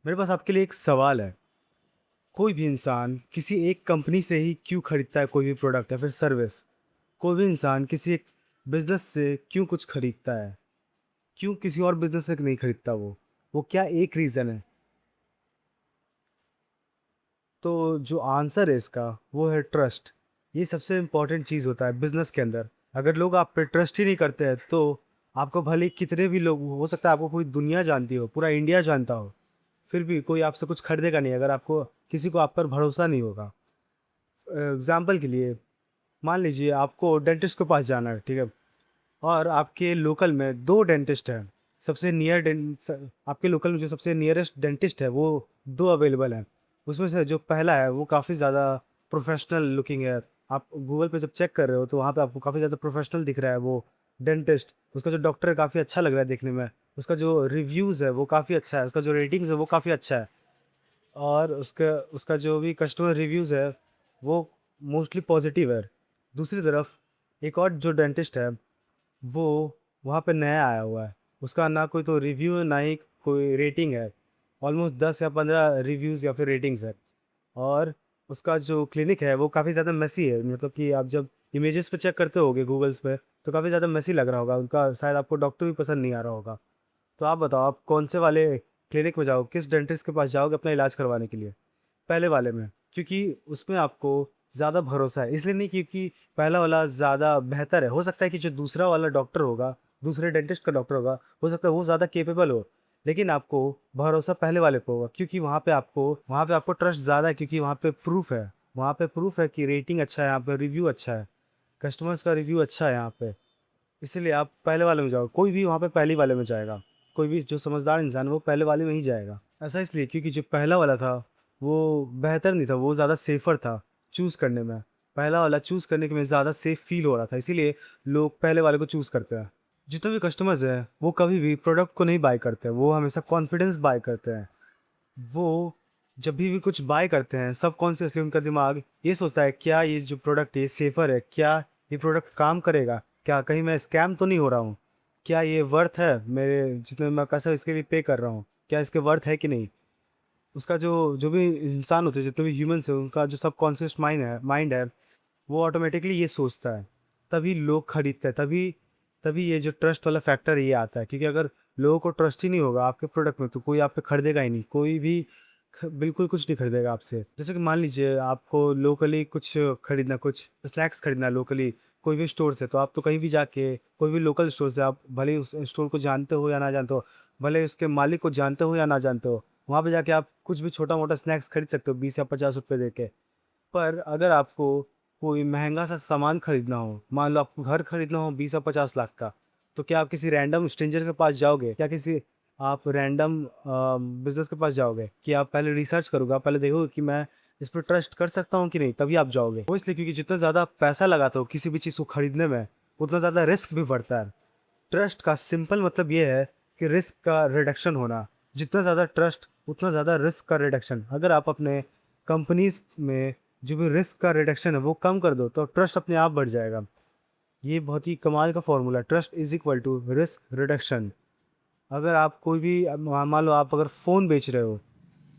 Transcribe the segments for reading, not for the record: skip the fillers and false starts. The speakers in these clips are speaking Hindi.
मेरे पास आपके लिए एक सवाल है। कोई भी इंसान किसी एक कंपनी से ही क्यों खरीदता है कोई भी प्रोडक्ट या फिर सर्विस? कोई भी इंसान किसी एक बिज़नेस से क्यों कुछ खरीदता है? क्यों किसी और बिज़नेस से नहीं खरीदता वो? वो क्या एक रीज़न है? तो जो आंसर है इसका वो है ट्रस्ट। ये सबसे इम्पोर्टेंट चीज़ होता है बिज़नेस के अंदर। अगर लोग आप पे ट्रस्ट ही नहीं करते हैं तो आपको भले ही कितने भी लोग हो सकता है आपको पूरी दुनिया जानती हो, पूरा इंडिया जानता हो, फिर भी कोई आपसे कुछ खरीदेगा नहीं अगर आपको किसी को आप पर भरोसा नहीं होगा। एग्ज़ाम्पल के लिए मान लीजिए आपको डेंटिस्ट के पास जाना है, ठीक है? और आपके लोकल में 2 डेंटिस्ट हैं। सबसे नियर डेंट स आपके लोकल में जो सबसे नियरेस्ट डेंटिस्ट है वो 2 अवेलेबल हैं। उसमें से जो पहला है वो काफ़ी ज़्यादा प्रोफ़ेशनल लुकिंग है। आप गूगल पे जब चेक कर रहे हो तो वहाँ पे आपको काफ़ी ज़्यादा प्रोफ़ेशनल दिख रहा है वो डेंटिस्ट। उसका जो डॉक्टर है काफ़ी अच्छा लग रहा है देखने में। उसका जो रिव्यूज़ है वो काफ़ी अच्छा है। उसका जो रेटिंग्स है वो काफ़ी अच्छा है। और उसका उसका जो भी कस्टमर रिव्यूज़ है वो मोस्टली पॉज़िटिव है। दूसरी तरफ एक और जो डेंटिस्ट है वो वहाँ पे नया आया हुआ है। उसका ना कोई तो रिव्यू है, ना ही कोई रेटिंग है। ऑलमोस्ट 10 या 15 रिव्यूज़ या फिर रेटिंग्स है। और उसका जो क्लिनिक है वो काफ़ी ज़्यादा मेसी है। मतलब कि आप जब इमेजेस पे चेक करते होगे गूगल्स पे तो काफ़ी ज़्यादा मेसी लग रहा होगा। उनका शायद आपको डॉक्टर भी पसंद नहीं आ रहा होगा। तो आप बताओ आप कौन से वाले क्लिनिक में जाओगे? किस डेंटिस्ट के पास जाओगे अपना इलाज करवाने के लिए? पहले वाले में, क्योंकि उसमें आपको ज़्यादा भरोसा है। इसलिए नहीं क्योंकि पहला वाला ज़्यादा बेहतर है। हो सकता है कि जो दूसरा वाला डॉक्टर होगा, दूसरे डेंटिस्ट का डॉक्टर होगा, हो सकता है वो ज़्यादा कैपेबल हो। लेकिन आपको भरोसा पहले वाले पे होगा क्योंकि वहाँ पे आपको ट्रस्ट ज़्यादा है क्योंकि वहाँ पे प्रूफ़ है। वहाँ पे प्रूफ़ है कि रेटिंग अच्छा है, यहाँ पे रिव्यू अच्छा है, कस्टमर्स का रिव्यू अच्छा है यहाँ पे। इसीलिए आप पहले वाले में जाओ। कोई भी वहाँ पे पहले वाले में जाएगा। कोई भी जो समझदार इंसान है वो पहले वाले में ही जाएगा। ऐसा इसलिए क्योंकि जो पहला वाला था वो बेहतर नहीं था, वो ज़्यादा सेफ़र था चूज़ करने में। पहला वाला चूज़ करने के में ज़्यादा सेफ़ फ़ील हो रहा था, इसीलिए लोग पहले वाले को चूज़ करते हैं। जितने भी कस्टमर्स हैं वो कभी भी प्रोडक्ट को नहीं बाय करते हैं, वो हमेशा कॉन्फिडेंस बाय करते हैं। वो जब भी कुछ बाय करते हैं सबकॉन्शियसली उनका दिमाग ये सोचता है क्या ये जो प्रोडक्ट है ये सेफ़र है? क्या ये प्रोडक्ट काम करेगा? क्या कहीं मैं स्कैम तो नहीं हो रहा हूँ? क्या ये वर्थ है मेरे जितने मैं पैसा इसके लिए पे कर रहा हूँ? क्या इसके वर्थ है कि नहीं? उसका जो जो भी इंसान होते हैं, जितने भी ह्यूमन्स हैं, उनका जो सबकॉन्शियस माइंड है, वो ऑटोमेटिकली ये सोचता है। तभी लोग खरीदते हैं, तभी तभी ये जो ट्रस्ट वाला फैक्टर ये आता है क्योंकि अगर लोगों को ट्रस्ट ही नहीं होगा आपके प्रोडक्ट में तो कोई आप पे खरीदेगा ही नहीं। कोई भी बिल्कुल कुछ नहीं खरीदेगा आपसे। जैसे कि मान लीजिए आपको लोकली कुछ खरीदना, कुछ स्नैक्स खरीदना है लोकली कोई भी स्टोर से, तो आप तो कहीं भी जाके कोई भी लोकल स्टोर से आप भले ही उस स्टोर को जानते हो या ना जानते हो, भले ही उसके मालिक को जानते हो या ना जानते हो, वहाँ पे जाके आप कुछ भी छोटा-मोटा स्नैक्स खरीद सकते हो 20 या ₹50 दे के। पर अगर आपको कोई महँगा सा सामान खरीदना हो, मान लो आपको घर खरीदना हो 20 या 50 लाख का, तो क्या आप किसी रैंडम स्ट्रेंजर के पास जाओगे? क्या किसी आप रैंडम बिज़नेस के पास जाओगे? कि आप पहले रिसर्च करोगे, आप पहले देखोगे कि मैं इस पे ट्रस्ट कर सकता हूँ कि नहीं, तभी आप जाओगे। वो इसलिए क्योंकि जितना ज़्यादा आप पैसा लगाते हो किसी भी चीज़ को खरीदने में, उतना ज़्यादा रिस्क भी बढ़ता है। ट्रस्ट का सिंपल मतलब ये है कि रिस्क का रिडक्शन होना। जितना ज़्यादा ट्रस्ट उतना ज़्यादा रिस्क का रिडक्शन। अगर आप अपने कंपनीज़ में जो भी रिस्क का रिडक्शन है वो कम कर दो तो ट्रस्ट अपने आप बढ़ जाएगा। ये बहुत ही कमाल का फॉर्मूला है, trust is equal to risk reduction. अगर आप कोई भी मान लो आप अगर फ़ोन बेच रहे हो,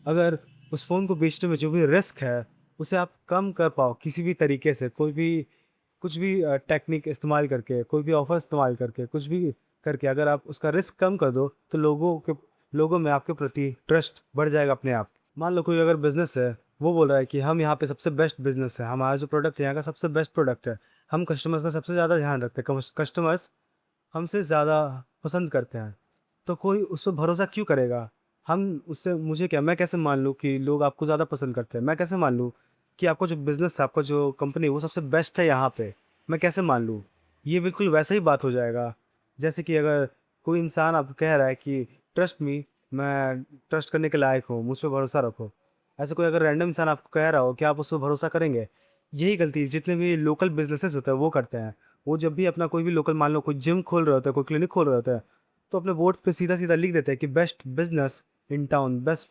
अगर उस फ़ोन को बेचने में जो भी रिस्क है, उसे आप कम कर पाओ किसी भी तरीके से, कोई भी कुछ भी टेक्निक इस्तेमाल करके, कोई भी ऑफ़र इस्तेमाल करके, कुछ भी करके अगर आप उसका रिस्क कम कर दो, तो लोगों में आपके प्रति ट्रस्ट बढ़ जाएगा अपने आप। मान लो कोई अगर बिज़नेस है, वो बोल रहा है कि हम यहाँ पे सबसे बेस्ट बिज़नेस है, हमारा जो प्रोडक्ट है यहाँ का सबसे बेस्ट प्रोडक्ट है, हम कस्टमर्स का सबसे ज़्यादा ध्यान रखते हैं, कस्टमर्स हमसे ज़्यादा पसंद करते हैं। तो कोई उस पे भरोसा क्यों करेगा? हम उससे मुझे क्या मैं कैसे मान लूँ कि लोग आपको ज़्यादा पसंद करते हैं? मैं कैसे मान लूँ कि आपका जो बिज़नेस है, आपका जो कंपनी है वो सबसे बेस्ट है यहाँ पे? मैं कैसे मान लूँ? ये बिल्कुल वैसा ही बात हो जाएगा, जैसे कि अगर कोई इंसान आपको कह रहा है कि ट्रस्ट मी, मैं ट्रस्ट करने के लायक हूँ, मुझ पे भरोसा रखो। ऐसा कोई अगर रैंडम इंसान आपको कह रहा हो, क्या आप उस पे भरोसा करेंगे? यही गलती जितने भी लोकल बिज़नेसेस होते हैं वो करते हैं। वो जब भी अपना कोई भी लोकल मान लो कोई जिम खोल रहे होते हैं, कोई क्लिनिक खोल रहे होते हैं, तो अपने बोर्ड पे सीधा-सीधा लिख देते हैं कि best business in town, best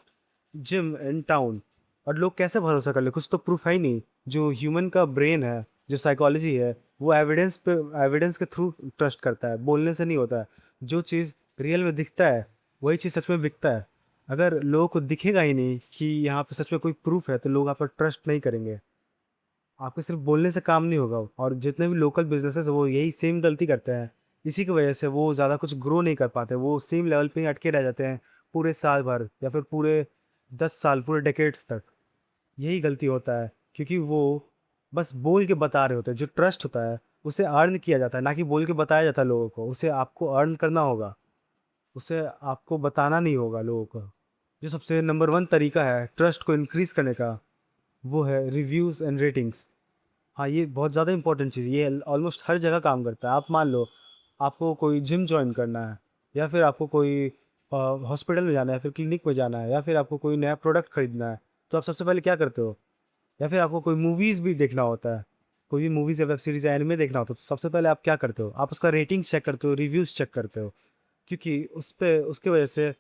gym in town. और लोग कैसे भरोसा कर ले? कुछ तो प्रूफ़ है ही नहीं। जो ह्यूमन का ब्रेन है, जो साइकोलॉजी है, वो एविडेंस के थ्रू ट्रस्ट करता है, बोलने से नहीं होता है। जो चीज़ रियल में दिखता है, वही चीज़ सच में बिकता है। अगर लोगों को दिखेगा ही नहीं कि यहाँ पे सच में कोई प्रूफ है, तो लोग आप पर ट्रस्ट नहीं करेंगे। आपके सिर्फ बोलने से काम नहीं होगा, और जितने भी लोकल बिजनेसेस वो यही सेम गलती करते हैं। इसी की वजह से वो ज़्यादा कुछ ग्रो नहीं कर पाते, वो सेम लेवल पे ही अटके रह जाते हैं पूरे साल भर या फिर पूरे 10 साल, पूरे डेकेड्स तक। यही गलती होता है, क्योंकि वो बस बोल के बता रहे होते हैं। जो ट्रस्ट होता है उसे अर्न किया जाता है, ना कि बोल के बताया जाता है लोगों को। उसे आपको अर्न करना होगा, उसे आपको बताना नहीं होगा लोगों को। जो सबसे नंबर वन तरीका है ट्रस्ट को इंक्रीज़ करने का, वो है रिव्यूज़ एंड रेटिंग्स। हाँ, ये बहुत ज़्यादा इंपॉर्टेंट चीज़ है, ये ऑलमोस्ट हर जगह काम करता है। आप मान लो आपको कोई जिम जॉइन करना है, या फिर आपको कोई हॉस्पिटल में जाना है, फिर क्लिनिक में जाना है, या फिर आपको कोई नया प्रोडक्ट खरीदना है, तो आप सबसे पहले क्या करते हो? या फिर आपको कोई मूवीज़ भी देखना होता है, कोई भी मूवीज़ या वेब सीरीज़ या एनिमे देखना होता है, तो सबसे पहले आप क्या करते हो? आप उसका रेटिंग्स चेक करते हो, रिव्यूज़ चेक करते हो। क्योंकि उस पे उसकी वजह से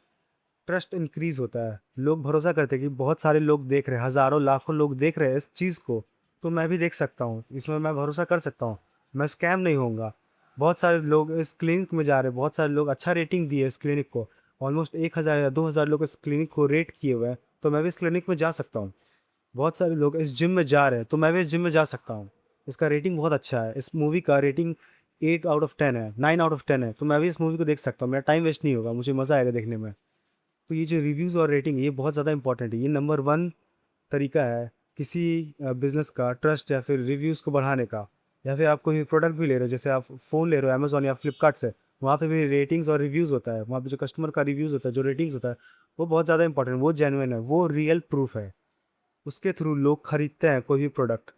ट्रस्ट इंक्रीज़ होता है। लोग भरोसा करते हैं कि बहुत सारे लोग देख रहे हैं, हज़ारों लाखों लोग देख रहे हैं इस चीज़ को, तो मैं भी देख सकता हूँ, इसमें मैं भरोसा कर सकता हूँ, मैं स्कैम नहीं होऊँगा। बहुत सारे लोग इस क्लिनिक में जा रहे हैं, बहुत सारे लोग अच्छा रेटिंग दिए इस क्लिनिक को, ऑलमोस्ट 1000 या 2000 लोग इस क्लिनिक को रेट किए हुए हैं, तो मैं भी इस क्लिनिक में जा सकता हूँ। बहुत सारे लोग इस जिम में जा रहे हैं, तो मैं भी इस जिम में जा सकता हूँ। इसका रेटिंग बहुत अच्छा है, इस मूवी का रेटिंग 8 आउट ऑफ 10 है, 9 आउट ऑफ 10 है, तो मैं भी इस मूवी को देख सकता हूँ। मेरा टाइम वेस्ट नहीं होगा, मुझे मज़ा आएगा देखने में। तो ये जो रिव्यूज़ और रेटिंग है, ये बहुत ज़्यादा इंपॉर्टेंट है। ये नंबर वन तरीका है किसी बिज़नेस का ट्रस्ट या फिर रिव्यूज़ को बढ़ाने का। या फिर आप कोई प्रोडक्ट भी ले रहे हो, जैसे आप फ़ोन ले रहे हो अमेज़न या फ्लिपकार्ट से, वहाँ पे भी रेटिंग्स और रिव्यूज़ होता है। वहाँ पे जो कस्टमर का रिव्यूज़ होता है, जो रेटिंग्स होता है, वो बहुत ज़्यादा इंपॉर्टेंट है, वो जेन्युइन है, वो रियल प्रूफ है। उसके थ्रू लोग खरीदते हैं कोई भी प्रोडक्ट।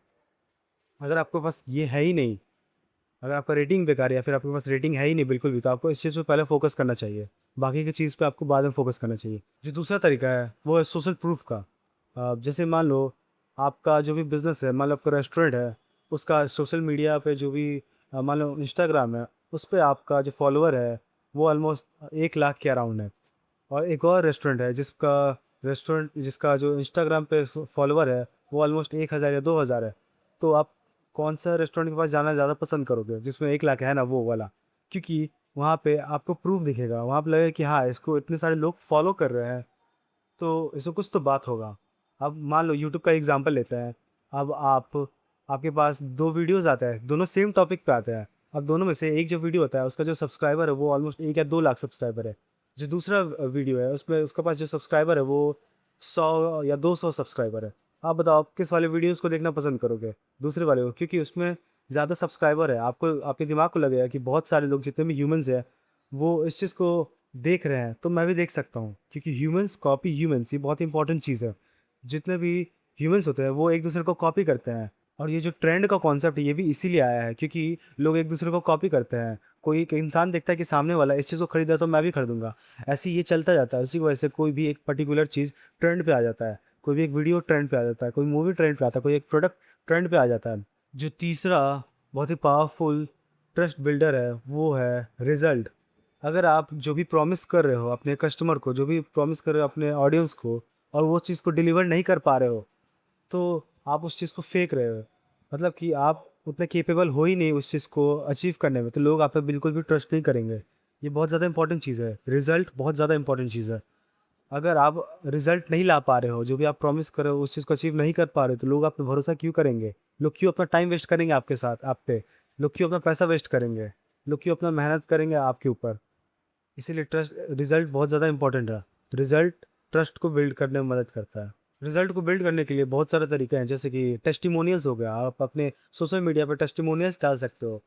अगर आपके पास ये है ही नहीं, अगर आपका रेटिंग बेकार है या फिर आपके पास रेटिंग है ही नहीं बिल्कुल भी, तो आपको इस चीज़ पे पहले फोकस करना चाहिए। बाकी की चीज़ पे आपको बाद में फोकस करना चाहिए। जो दूसरा तरीका है वो है सोशल प्रूफ का। जैसे मान लो आपका जो भी बिज़नेस है, मान लो आपका रेस्टोरेंट है, उसका सोशल मीडिया पे जो भी मान लो इंस्टाग्राम है, उस पे आपका जो फॉलोअर है वो ऑलमोस्ट 1 लाख के अराउंड है। और एक और रेस्टोरेंट है जिसका जो इंस्टाग्राम पे फॉलोअर है वो ऑलमोस्ट 1000 या 2000 है। तो आप कौन सा रेस्टोरेंट के पास जाना ज़्यादा पसंद करोगे, जिसमें 1 लाख है ना, वो वाला? क्योंकि वहाँ पे आपको प्रूफ दिखेगा, वहाँ पे लगेगा कि हाँ, इसको इतने सारे लोग फॉलो कर रहे हैं, तो इसमें कुछ तो बात होगा। अब मान लो यूट्यूब का एग्जांपल लेते हैं। अब आपके पास 2 वीडियोज़ आते हैं, दोनों सेम टॉपिक पे आते हैं। अब दोनों में से एक जो वीडियो होता है उसका जो सब्सक्राइबर है वो ऑलमोस्ट 1 या 2 लाख सब्सक्राइबर है। जो दूसरा वीडियो है उसमें उसके पास जो सब्सक्राइबर है वो 100 या 200 सब्सक्राइबर है। आप बताओ आप किस वाले वीडियोज़ को देखना पसंद करोगे? दूसरे वाले को, क्योंकि उसमें ज़्यादा सब्सक्राइबर है। आपको आपके दिमाग को लगेगा कि बहुत सारे लोग जितने भी ह्यूमन्स हैं, वो इस चीज़ को देख रहे हैं, तो मैं भी देख सकता हूँ। क्योंकि ह्यूमन्स कॉपी ह्यूमन्स, ये बहुत इंपॉर्टेंट चीज़ है। जितने भी ह्यूमन्स होते हैं वो एक दूसरे को कॉपी करते हैं। और ये जो ट्रेंड का कॉन्सेप्ट है ये भी इसीलिए आया है, क्योंकि लोग एक दूसरे को कॉपी करते हैं। कोई एक इंसान देखता है कि सामने वाला इस चीज़ को खरीदा तो मैं भी खरीदूंगा। ऐसे ही ये चलता जाता है। उसी की वजह से कोई भी एक पर्टिकुलर चीज़ ट्रेंड पे आ जाता है, कोई भी एक वीडियो ट्रेंड पे आ जाता है, कोई मूवी ट्रेंड पे आता है, कोई एक प्रोडक्ट ट्रेंड पे आ जाता है। जो तीसरा बहुत ही पावरफुल ट्रस्ट बिल्डर है वो है रिजल्ट। अगर आप जो भी प्रॉमिस कर रहे हो अपने कस्टमर को, जो भी प्रॉमिस कर रहे हो अपने ऑडियंस को, और वो चीज़ को डिलीवर नहीं कर पा रहे हो, तो आप उस चीज़ को फेंक रहे हो। मतलब कि आप उतने केपेबल हो ही नहीं उस चीज़ को अचीव करने में, तो लोग आप पे बिल्कुल भी ट्रस्ट नहीं करेंगे। ये बहुत ज़्यादा इंपॉर्टेंट चीज़ है, रिजल्ट बहुत ज़्यादा इंपॉर्टेंट चीज़ है। अगर आप रिजल्ट नहीं ला पा रहे हो, जो भी आप प्रॉमिस कर रहे हो उस चीज़ को अचीव नहीं कर पा रहे हो, तो लोग आप पे भरोसा क्यों करेंगे? लोग क्यों अपना टाइम वेस्ट करेंगे आपके साथ, आप पे? लोग क्यों अपना पैसा वेस्ट करेंगे? लोग क्यों अपना मेहनत करेंगे आपके ऊपर? इसीलिए ट्रस्ट रिजल्ट बहुत ज़्यादा इंपॉर्टेंट है। रिजल्ट ट्रस्ट को बिल्ड करने में मदद करता है। रिजल्ट को बिल्ड करने के लिए बहुत सारे तरीके हैं, जैसे कि टेस्टिमोनियल्स हो गया। आप अपने सोशल मीडिया पर टेस्टिमोनियल्स डाल सकते हो,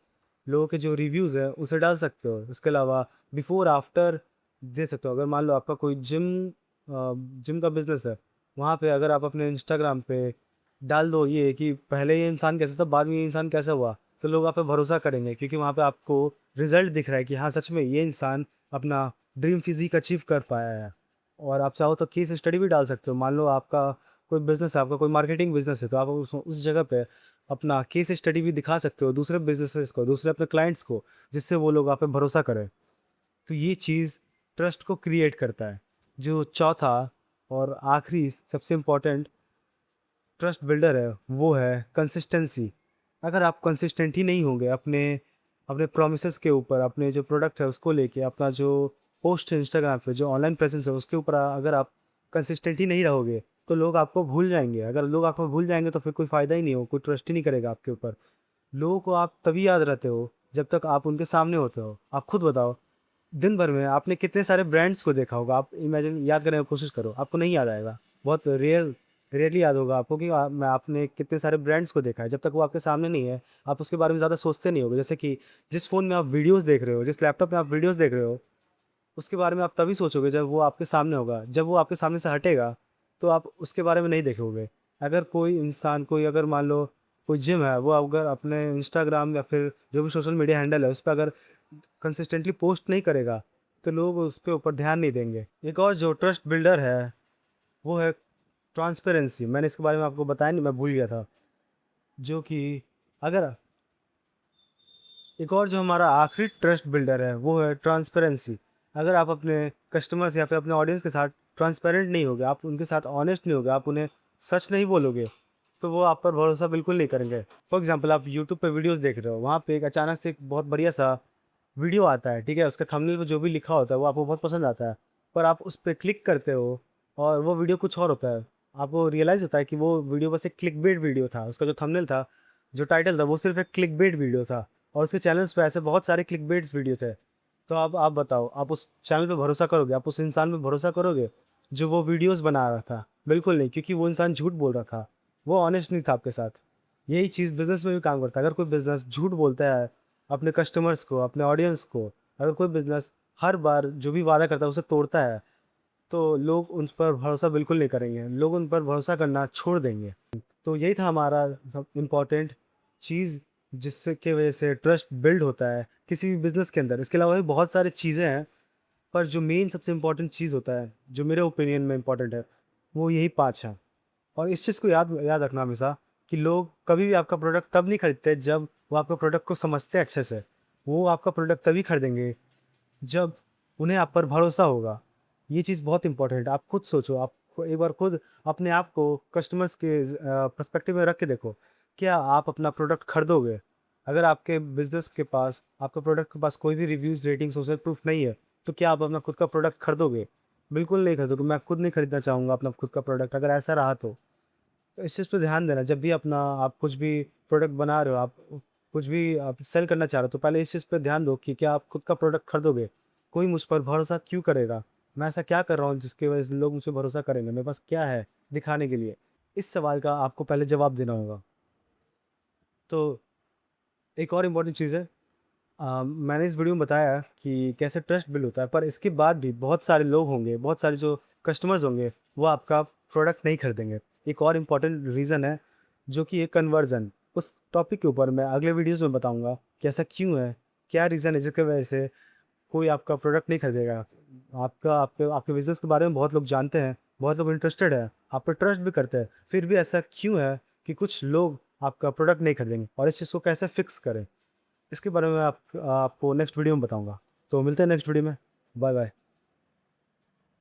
लोगों के जो रिव्यूज़ हैं उसे डाल सकते हो। इसके अलावा बिफोर आफ्टर दे सकते हो। अगर मान लो आपका कोई जिम का बिजनेस है, वहाँ पे अगर आप अपने इंस्टाग्राम पे डाल दो ये कि पहले ये इंसान कैसा था, बाद में ये इंसान कैसा हुआ, तो लोग आप पे भरोसा करेंगे, क्योंकि वहाँ पे आपको रिजल्ट दिख रहा है कि हाँ, सच में ये इंसान अपना ड्रीम फिजिक अचीव कर पाया है। और आप चाहो तो केस स्टडी भी डाल सकते हो। मान लो आपका कोई बिज़नेस है, आपका कोई मार्केटिंग बिज़नेस है, तो आप उस जगह पे अपना केस स्टडी भी दिखा सकते हो दूसरे बिज़नेसेस को, दूसरे अपने क्लाइंट्स को, जिससे वो लोग आप पे भरोसा करें। तो ये चीज़ ट्रस्ट को क्रिएट करता है। जो चौथा और आखिरी सबसे इम्पोर्टेंट ट्रस्ट बिल्डर है वो है कंसिस्टेंसी। अगर आप कंसिस्टेंट ही नहीं होंगे अपने अपने प्रोमिसेस के ऊपर, अपने जो प्रोडक्ट है उसको लेके, अपना जो पोस्ट है इंस्टाग्राम पे, जो ऑनलाइन प्रेजेंस है उसके ऊपर अगर आप कंसिस्टेंट ही नहीं रहोगे तो लोग आपको भूल जाएंगे। अगर लोग आपको भूल जाएंगे तो फिर कोई फ़ायदा ही नहीं हो, कोई ट्रस्ट ही नहीं करेगा आपके ऊपर। लोगों को आप तभी याद रहते हो जब तक आप उनके सामने होते हो। आप खुद बताओ, दिन भर में आपने कितने सारे ब्रांड्स को देखा होगा? आप इमेजिन याद करने की कोशिश करो, आपको नहीं याद आएगा। बहुत रेयरली याद होगा आपको कि मैं आपने कितने सारे ब्रांड्स को देखा है। जब तक वो आपके सामने नहीं है, आप उसके बारे में ज़्यादा सोचते नहीं होगे। जैसे कि जिस फ़ोन में आप वीडियोज़ देख रहे हो, जिस लैपटॉप में आप वीडियोज़ देख रहे हो, उसके बारे में आप तभी सोचोगे जब वो आपके सामने होगा। जब वो आपके सामने से हटेगा, तो आप उसके बारे में नहीं देखोगे। अगर कोई इंसान, कोई अगर मान लो कोई जिम है, वो अगर अपने इंस्टाग्राम या फिर जो भी सोशल मीडिया हैंडल है, उस पे अगर कंसिस्टेंटली पोस्ट नहीं करेगा, तो लोग उस पे ऊपर ध्यान नहीं देंगे। एक और जो ट्रस्ट बिल्डर है, वो है ट्रांसपेरेंसी। मैंने इसके बारे में आपको बताया नहीं, मैं भूल गया था। जो कि अगर एक और जो हमारा आखिरी ट्रस्ट बिल्डर है, वो है ट्रांसपेरेंसी। अगर आप अपने कस्टमर्स या फिर अपने ऑडियंस के साथ ट्रांसपेरेंट नहीं होगे, आप उनके साथ ऑनेस्ट नहीं होगे, आप उन्हें सच नहीं बोलोगे, तो वो आप पर भरोसा बिल्कुल नहीं करेंगे। फॉर एग्जांपल, आप यूट्यूब पे वीडियोस देख रहे हो, वहाँ पे एक अचानक से एक बहुत बढ़िया सा वीडियो आता है, ठीक है? उसके थंबनेल पे जो भी लिखा होता है वो आपको बहुत पसंद आता है, पर आप उस पे क्लिक करते हो और वो वीडियो कुछ और होता है। आपको रियलाइज़ होता है कि वो वीडियो बस एक क्लिकबेट वीडियो था। उसका जो थंबनेल था, जो टाइटल था, वो सिर्फ़ एक क्लिकबेट वीडियो था और उसके चैनल्स पे ऐसे बहुत सारे क्लिकबेट्स वीडियो थे। तो अब आप बताओ, आप उस चैनल पे भरोसा करोगे? आप उस इंसान पे भरोसा करोगे जो वो वीडियोज़ बना रहा था? बिल्कुल नहीं, क्योंकि वो इंसान झूठ बोल रहा था। वो ऑनेस्ट नहीं था आपके साथ। यही चीज़ बिज़नेस में भी काम करता है। अगर कोई बिज़नेस झूठ बोलता है अपने कस्टमर्स को, अपने ऑडियंस को, अगर कोई बिज़नेस हर बार जो भी वादा करता है उसे तोड़ता है, तो लोग उन पर भरोसा बिल्कुल नहीं करेंगे। लोग उन पर भरोसा करना छोड़ देंगे। तो यही था हमारा सब इम्पोर्टेंट चीज़, जिससे की वजह से ट्रस्ट बिल्ड होता है किसी भी बिज़नेस के अंदर। इसके अलावा भी बहुत सारी चीज़ें हैं, पर जो मेन सबसे इम्पोर्टेंट चीज़ होता है, जो मेरे ओपिनियन में इम्पोर्टेंट है, वो यही 5 हैं। और इस चीज़ को याद याद रखना हमेशा कि लोग कभी भी आपका प्रोडक्ट तब नहीं खरीदते जब वो आपके प्रोडक्ट को समझते हैं अच्छे से। वो आपका प्रोडक्ट तभी खरीदेंगे जब उन्हें आप पर भरोसा होगा। ये चीज़ बहुत इम्पोर्टेंट है। आप खुद सोचो, आप एक बार खुद अपने आप को कस्टमर्स के पर्सपेक्टिव में रख के देखो। क्या आप अपना प्रोडक्ट खरीदोगे? अगर आपके बिज़नेस के पास, आपके प्रोडक्ट के पास कोई भी रिव्यूज़, रेटिंग, सोशल प्रूफ नहीं है, तो क्या आप अपना खुद का प्रोडक्ट खरीदोगे? बिल्कुल नहीं खरीदोगे। मैं खुद नहीं खरीदना चाहूँगा अपना खुद का प्रोडक्ट, अगर ऐसा रहा तो। तो इस चीज़ पे ध्यान देना, जब भी अपना आप कुछ भी प्रोडक्ट बना रहे हो, आप कुछ भी आप सेल करना चाह रहे हो, तो पहले इस चीज़ पे ध्यान दो कि क्या आप खुद का प्रोडक्ट खरीदोगे? कोई मुझ पर भरोसा क्यों करेगा? मैं ऐसा क्या कर रहा हूँ जिसकी वजह से लोग मुझ पे भरोसा करेंगे? मेरे पास क्या है दिखाने के लिए? इस सवाल का आपको पहले जवाब देना होगा। तो एक और इम्पोर्टेंट चीज़ है, मैंने इस वीडियो में बताया कि कैसे ट्रस्ट बिल्ड होता है, पर इसके बाद भी बहुत सारे लोग होंगे, बहुत सारे जो कस्टमर्स होंगे, वो आपका प्रोडक्ट नहीं खरीदेंगे। एक और इम्पॉर्टेंट रीज़न है, जो कि है कन्वर्जन। उस टॉपिक के ऊपर मैं अगले वीडियोज़ में बताऊँगा कि ऐसा क्यों है, क्या रीज़न है जिसकी वजह से कोई आपका प्रोडक्ट नहीं खरीदेगा। आपका आपके आपके बिज़नेस के बारे में बहुत लोग जानते हैं, बहुत लोग इंटरेस्टेड हैं, आप पे ट्रस्ट भी करते हैं, फिर भी ऐसा क्यों है कि कुछ लोग आपका प्रोडक्ट नहीं खरीदेंगे, और इस चीज़ को कैसे फिक्स करें? इसके बारे में आपको नेक्स्ट वीडियो में बताऊँगा। तो मिलते हैं नेक्स्ट वीडियो में। Bye bye.